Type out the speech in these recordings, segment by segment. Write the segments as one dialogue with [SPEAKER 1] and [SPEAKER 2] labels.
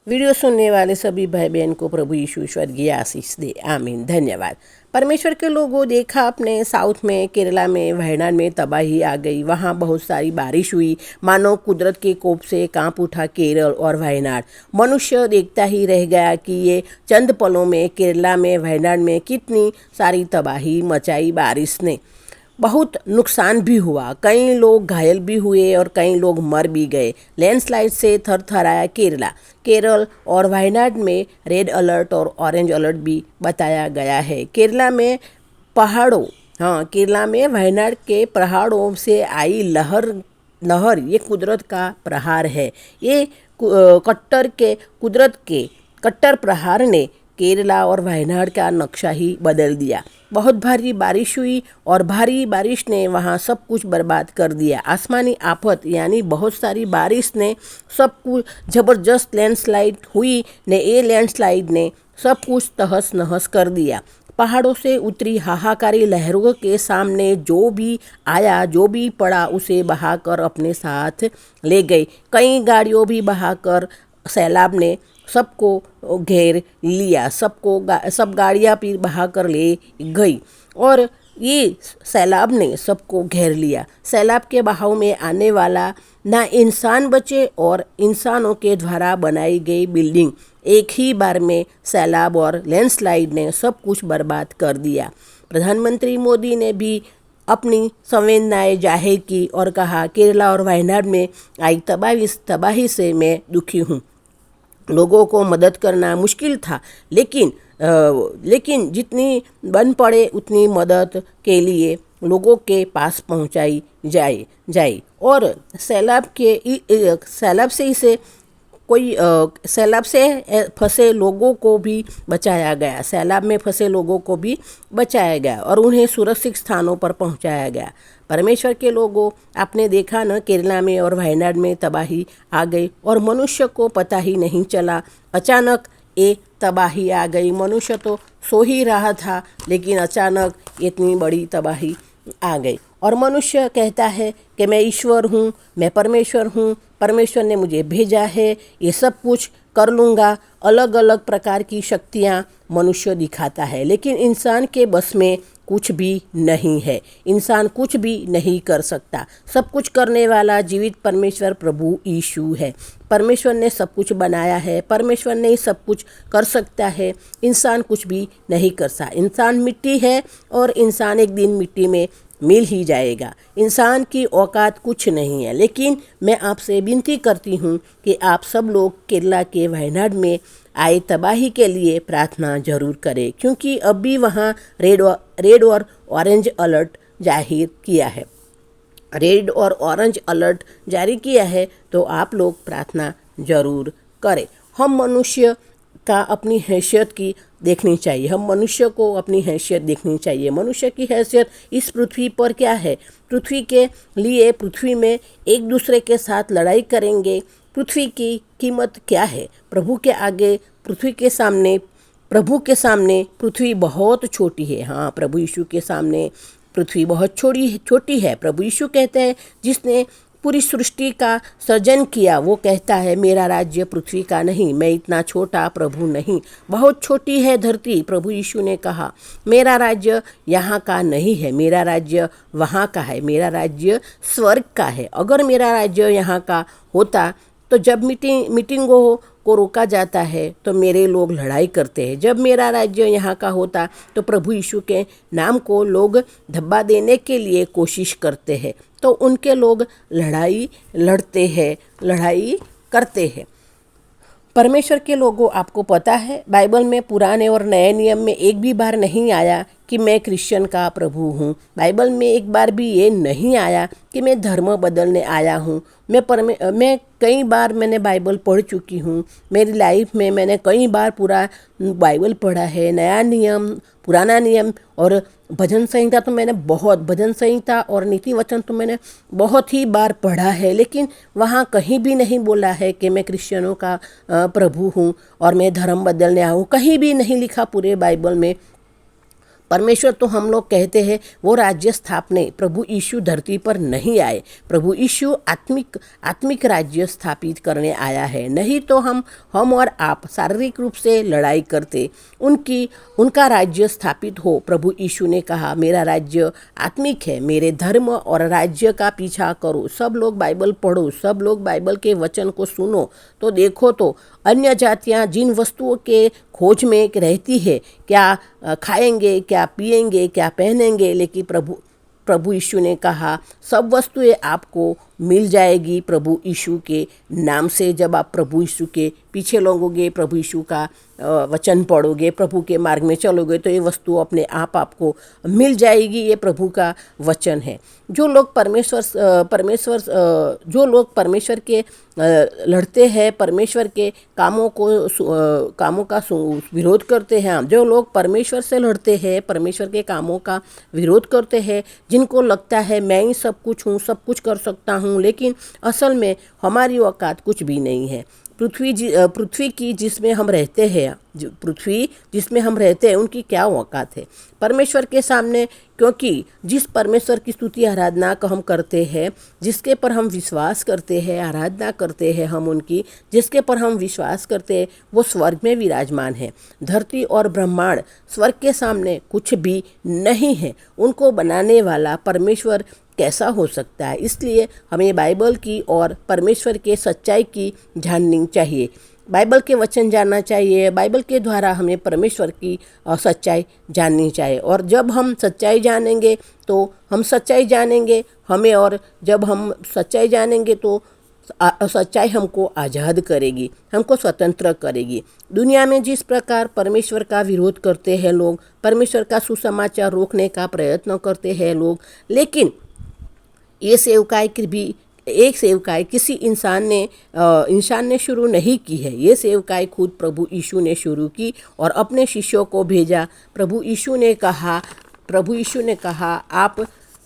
[SPEAKER 1] Video सुनने वाले सभी भाई बहन को प्रभु यीशु स्वर्गीय आशीष दे, आमीन। धन्यवाद। परमेश्वर के लोगों, देखा आपने साउथ में, केरला में, वायनाड में तबाही आ गई। वहाँ बहुत सारी बारिश हुई, मानो कुदरत के कोप से कांप उठा केरल और वायनाड। मनुष्य देखता ही रह गया कि ये चंद पलों में केरला में, वायनाड में कितनी सारी तबाही मचाई बारिश ने। बहुत नुकसान भी हुआ, कई लोग घायल भी हुए और कई लोग मर भी गए। लैंडस्लाइड से थरथराया केरल और वायनाड में रेड अलर्ट और ऑरेंज अलर्ट भी बताया गया है। केरला में वायनाड के पहाड़ों से आई लहर ये कुदरत का प्रहार है। ये कुदरत के कट्टर प्रहार ने केरला और वायनाड का नक्शा ही बदल दिया। बहुत भारी बारिश हुई और भारी बारिश ने वहाँ सब कुछ बर्बाद कर दिया। आसमानी आफत यानी बहुत सारी बारिश ने सब कुछ, ज़बरदस्त लैंडस्लाइड हुई ने, ये लैंडस्लाइड ने सब कुछ तहस नहस कर दिया। पहाड़ों से उतरी हाहाकारी लहरों के सामने जो भी आया, जो भी पड़ा, उसे बहाकर अपने साथ ले गई। कई गाड़ियों भी बहाकर सैलाब ने सबको घेर लिया। सब गाड़ियाँ भी बहा कर ले गई और ये सैलाब ने सबको घेर लिया। सैलाब के बहाव में आने वाला ना इंसान बचे और इंसानों के द्वारा बनाई गई बिल्डिंग एक ही बार में सैलाब और लैंडस्लाइड ने सब कुछ बर्बाद कर दिया। प्रधानमंत्री मोदी ने भी अपनी संवेदनाएं जाहिर की और कहा, केरला और वायनाड में आई तबाही से मैं दुखी हूँ। लोगों को मदद करना मुश्किल था, लेकिन जितनी बन पड़े उतनी मदद के लिए लोगों के पास पहुंचाई जाए और सैलाब से फंसे लोगों को भी बचाया गया। सैलाब में फंसे लोगों को भी बचाया गया और उन्हें सुरक्षित स्थानों पर पहुंचाया गया। परमेश्वर के लोगों, आपने देखा न, केरला में और वायनाड में तबाही आ गई और मनुष्य को पता ही नहीं चला। अचानक ये तबाही आ गई। मनुष्य तो सो ही रहा था, लेकिन अचानक इतनी बड़ी तबाही आ गई और मनुष्य कहता है कि मैं ईश्वर हूँ, मैं परमेश्वर हूँ, परमेश्वर ने मुझे भेजा है, ये सब कुछ कर लूँगा। अलग अलग प्रकार की शक्तियाँ मनुष्य दिखाता है, लेकिन इंसान के बस में कुछ भी नहीं है। इंसान कुछ भी नहीं कर सकता। सब कुछ करने वाला जीवित परमेश्वर प्रभु यीशु है। परमेश्वर ने सब कुछ बनाया है, परमेश्वर ने ही सब कुछ कर सकता है। इंसान कुछ भी नहीं कर सकता। इंसान मिट्टी है और इंसान एक दिन मिट्टी में मिल ही जाएगा। इंसान की औकात कुछ नहीं है, लेकिन मैं आपसे विनती करती हूँ कि आप सब लोग केरला के वायनाड में आए तबाही के लिए प्रार्थना जरूर करें, क्योंकि अभी वहाँ रेड और ऑरेंज अलर्ट जाहिर किया है। रेड और ऑरेंज अलर्ट जारी किया है, तो आप लोग प्रार्थना जरूर करें। हम मनुष्य का अपनी हैसियत की देखनी चाहिए। हम मनुष्य को अपनी हैसियत देखनी चाहिए। मनुष्य की हैसियत इस पृथ्वी पर क्या है? पृथ्वी के लिए पृथ्वी में एक दूसरे के साथ लड़ाई करेंगे। पृथ्वी की कीमत क्या है? प्रभु के आगे, प्रभु के सामने पृथ्वी बहुत छोटी है। हाँ, प्रभु यीशु के सामने पृथ्वी बहुत छोटी है। प्रभु यीशु कहते हैं, जिसने पूरी सृष्टि का सृजन किया, वो कहता है, मेरा राज्य पृथ्वी का नहीं, मैं इतना छोटा प्रभु नहीं, बहुत छोटी है धरती। प्रभु यीशु ने कहा, मेरा राज्य यहाँ का नहीं है, मेरा राज्य वहाँ का है, मेरा राज्य स्वर्ग का है। अगर मेरा राज्य यहाँ का होता तो जब मीटिंगों को रोका जाता है तो मेरे लोग लड़ाई करते हैं। जब मेरा राज्य यहाँ का होता तो प्रभु यीशु के नाम को लोग धब्बा देने के लिए कोशिश करते हैं, तो उनके लोग लड़ाई करते हैं। परमेश्वर के लोगों, आपको पता है, बाइबल में पुराने और नए नियम में एक भी बार नहीं आया कि मैं क्रिश्चियन का प्रभु हूँ। बाइबल में एक बार भी ये नहीं आया कि मैं धर्म बदलने आया हूँ। मैं कई बार मैंने बाइबल पढ़ चुकी हूँ। मेरी लाइफ में मैंने कई बार पूरा बाइबल पढ़ा है, नया नियम, पुराना नियम और भजन संहिता और नीति वचन तो मैंने बहुत ही बार पढ़ा है, लेकिन वहाँ कहीं भी नहीं बोला है कि मैं क्रिश्चियनों का प्रभु हूँ और मैं धर्म बदलने आया हूँ। कहीं भी नहीं लिखा पूरे बाइबल में। परमेश्वर तो हम लोग कहते हैं वो राज्य स्थापने प्रभु यीशु धरती पर नहीं आए। प्रभु यीशु आत्मिक राज्य स्थापित करने आया है। नहीं तो हम और आप शारीरिक रूप से लड़ाई करते, उनका राज्य स्थापित हो। प्रभु यीशु ने कहा मेरा राज्य आत्मिक है, मेरे धर्म और राज्य का पीछा करो। सब लोग बाइबल पढ़ो, सब लोग बाइबल के वचन को सुनो, तो देखो तो अन्य जातियां जिन वस्तुओं के खोज में रहती है, क्या खाएंगे, क्या पिएंगे, क्या पहनेंगे, लेकिन प्रभु यीशु ने कहा सब वस्तुएं आपको मिल जाएगी प्रभु यीशु के नाम से। जब आप प्रभु यीशु के पीछे लगोगे, प्रभु यीशु का वचन पढ़ोगे, प्रभु के मार्ग में चलोगे, तो ये वस्तु अपने आप आपको मिल जाएगी। ये प्रभु का वचन है। जो लोग परमेश्वर के लड़ते हैं, परमेश्वर के कामों का विरोध करते हैं, जो लोग परमेश्वर से लड़ते हैं, परमेश्वर के कामों का विरोध करते हैं, जिनको लगता है मैं ही सब कुछ हूँ, सब कुछ कर सकता हूँ, लेकिन असल में हमारी औकात कुछ भी नहीं है। पृथ्वी की जिसमें हम रहते हैं, पृथ्वी जिसमें हम रहते हैं, उनकी क्या औकात है परमेश्वर के सामने। क्योंकि जिस परमेश्वर की स्तुति आराधना को हम करते हैं, जिसके पर हम विश्वास करते हैं, आराधना करते हैं हम उनकी, जिसके पर हम विश्वास करते हैं, वो स्वर्ग में विराजमान है। धरती और ब्रह्मांड स्वर्ग के सामने कुछ भी नहीं है। उनको बनाने वाला परमेश्वर कैसा हो सकता है। इसलिए हमें बाइबल की और परमेश्वर के सच्चाई की जाननी चाहिए, बाइबल के वचन जानना चाहिए। बाइबल के द्वारा हमें परमेश्वर की सच्चाई जाननी चाहिए। और जब हम सच्चाई जानेंगे तो हम सच्चाई जानेंगे हमें, और जब हम सच्चाई जानेंगे तो सच्चाई हमको आज़ाद करेगी, हमको स्वतंत्र करेगी। दुनिया में जिस प्रकार परमेश्वर का विरोध करते हैं लोग, परमेश्वर का सुसमाचार रोकने का प्रयत्न करते हैं लोग, लेकिन ये सेवकाई किसी इंसान ने शुरू नहीं की है। ये सेवकाई खुद प्रभु यीशु ने शुरू की और अपने शिष्यों को भेजा। प्रभु यीशु ने कहा आप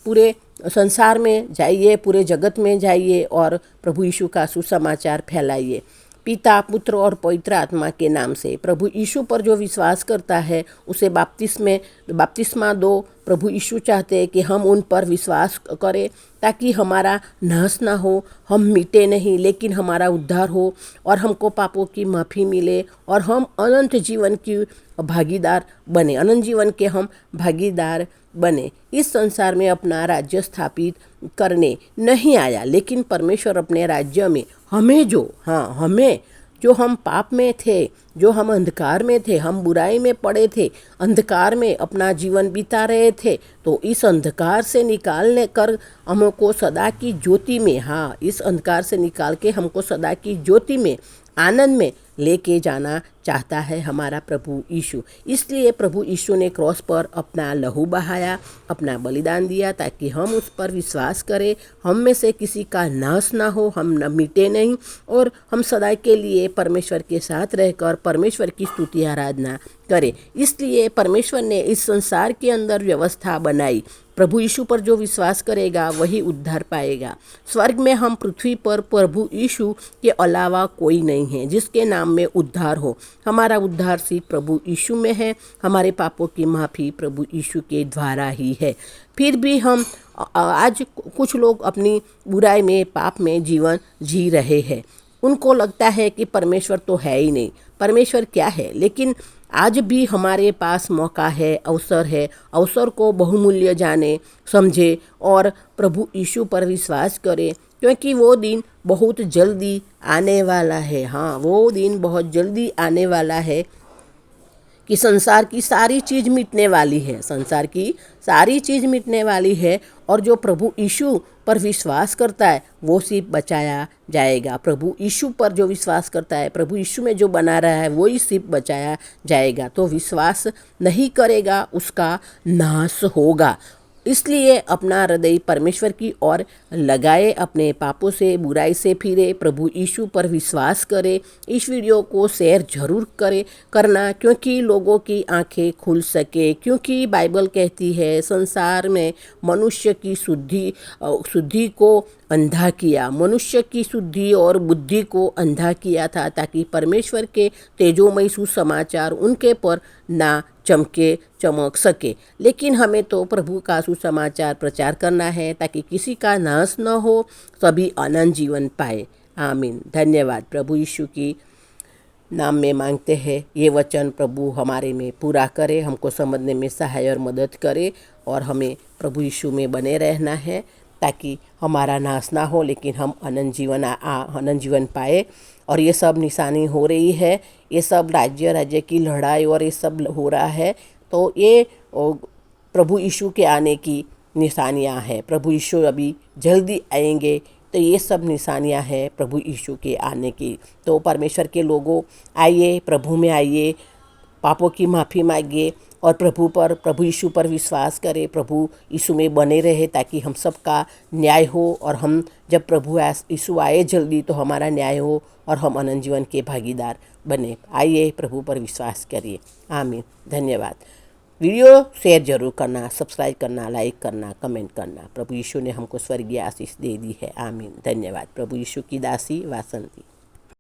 [SPEAKER 1] पूरे संसार में जाइए, पूरे जगत में जाइए और प्रभु यीशु का सुसमाचार फैलाइए। पिता, पुत्र और पवित्र आत्मा के नाम से प्रभु यीशु पर जो विश्वास करता है उसे बपतिस्मा दो। प्रभु यीशु चाहते हैं कि हम उन पर विश्वास करें ताकि हमारा नाश ना हो, हम मिटे नहीं, लेकिन हमारा उद्धार हो और हमको पापों की माफ़ी मिले और हम अनंत जीवन के हम भागीदार बने। इस संसार में अपना राज्य स्थापित करने नहीं आया, लेकिन परमेश्वर अपने राज्य में हमें जो हम पाप में थे, जो हम अंधकार में थे, हम बुराई में पड़े थे, अंधकार में अपना जीवन बिता रहे थे, तो इस अंधकार से निकालने कर हमको सदा की ज्योति में, इस अंधकार से निकाल के हमको सदा की ज्योति में, आनंद में लेके जाना चाहता है हमारा प्रभु यीशु। इसलिए प्रभु यीशु ने क्रॉस पर अपना लहू बहाया, अपना बलिदान दिया ताकि हम उस पर विश्वास करें, हम में से किसी का नाश ना हो, हम न मिटे नहीं और हम सदा के लिए परमेश्वर के साथ रहकर परमेश्वर की स्तुति आराधना करें। इसलिए परमेश्वर ने इस संसार के अंदर व्यवस्था बनाई। प्रभु यीशु पर जो विश्वास करेगा वही उद्धार पाएगा। स्वर्ग में हम पृथ्वी पर प्रभु यीशु के अलावा कोई नहीं है जिसके नाम में उद्धार हो। हमारा उद्धार सिर्फ प्रभु यीशु में है। हमारे पापों की माफ़ी प्रभु यीशु के द्वारा ही है। फिर भी हम आज कुछ लोग अपनी बुराई में, पाप में जीवन जी रहे हैं। उनको लगता है कि परमेश्वर तो है ही नहीं, परमेश्वर क्या है। लेकिन आज भी हमारे पास मौका है, अवसर को बहुमूल्य जाने, समझे और प्रभु यीशु पर विश्वास करें, क्योंकि वो दिन बहुत जल्दी आने वाला है। वो दिन बहुत जल्दी आने वाला है कि संसार की सारी चीज़ मिटने वाली है और जो प्रभु यीशु पर विश्वास करता है वो सिर्फ बचाया जाएगा। प्रभु यीशु पर जो विश्वास करता है, प्रभु यीशु में जो बना रहा है वो ही सिर्फ बचाया जाएगा। तो विश्वास नहीं करेगा उसका नाश होगा। इसलिए अपना हृदय परमेश्वर की ओर लगाए, अपने पापों से, बुराई से फिरे, प्रभु यीशु पर विश्वास करे। इस वीडियो को शेयर जरूर करना, क्योंकि लोगों की आंखें खुल सके। क्योंकि बाइबल कहती है संसार में मनुष्य की शुद्धि को अंधा किया, मनुष्य की शुद्धि और बुद्धि को अंधा किया था, ताकि परमेश्वर के तेजोमय सुसमाचार उनके पर ना चमक सके। लेकिन हमें तो प्रभु का सुसमाचार प्रचार करना है, ताकि किसी का नाश न हो, सभी अनंत जीवन पाए। आमीन। धन्यवाद। प्रभु यीशु की नाम में मांगते हैं, ये वचन प्रभु हमारे में पूरा करे, हमको समझने में सहाय और मदद करे, और हमें प्रभु यीशु में बने रहना है, ताकि हमारा नाश ना हो, लेकिन हम अनंत जीवन पाए। और ये सब निशानी हो रही है, ये सब राज्य की लड़ाई और ये सब हो रहा है, तो ये प्रभु यीशु के आने की निशानियां हैं। प्रभु यीशु अभी जल्दी आएंगे, तो ये सब निशानियां हैं प्रभु यीशु के आने की। तो परमेश्वर के लोगों, आइए, प्रभु में आइए, पापों की माफ़ी मांगिए और प्रभु यीशु पर विश्वास करें, प्रभु यीशु में बने रहे, ताकि हम सबका न्याय हो। और हम जब प्रभु यीशु आए जल्दी, तो हमारा न्याय हो और हम अनंत जीवन के भागीदार बने। आइए, प्रभु पर विश्वास करिए। आमीन। धन्यवाद। वीडियो शेयर जरूर करना, सब्सक्राइब करना, लाइक करना, कमेंट करना। प्रभु यीशु ने हमको स्वर्गीय आशीष दे दी है। आमीन। धन्यवाद। प्रभु यीशु की दासी वासंती।